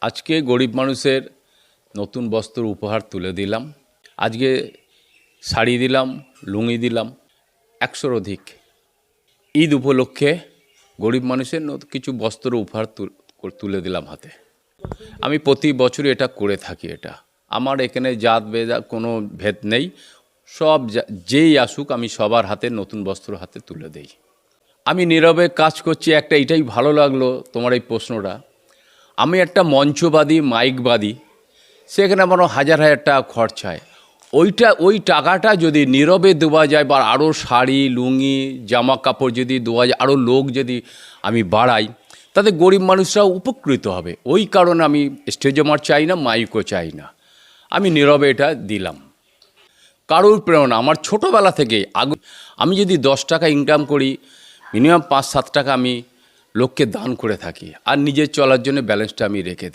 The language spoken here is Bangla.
আজকে গরিব মানুষের নতুন বস্ত্র উপহার তুলে দিলাম। আজকে শাড়ি দিলাম, লুঙ্গি দিলাম, 100-র অধিক। ঈদ উপলক্ষে গরিব মানুষের কিছু বস্ত্র উপহার তুলে দিলাম হাতে। আমি প্রতি বছরই এটা করে থাকি। আমার এখানে জাত বেদা কোনো ভেদ নেই, সব যেই আসুক আমি সবার হাতে নতুন বস্ত্র হাতে তুলে দেই। আমি নীরবে কাজ করছি। এটাই ভালো লাগলো তোমার এই প্রশ্নটা। আমি একটা মঞ্চবাদী, মাইকবাদী, সেখানে আমার হাজার হাজার টাকা খরচায়। ওই টাকাটা যদি নীরবে দেওয়া যায়, বা আরও শাড়ি, লুঙ্গি, জামা কাপড় যদি দেওয়া যায়, আরও লোক যদি আমি বাড়াই, তাতে গরিব মানুষরাও উপকৃত হবে। ওই কারণে আমি স্টেজে আমার চাই না, মাইকও চাই না, আমি নীরবে এটা দিলাম। কারোর প্রেরণা আমার ছোটোবেলা থেকে। আমি যদি 10 টাকা ইনকাম করি, মিনিমাম 5-7 টাকা আমি লোককে দান করে থাকি, আর নিজের চলার জন্য ব্যালেন্সটা আমি রেখে দিই।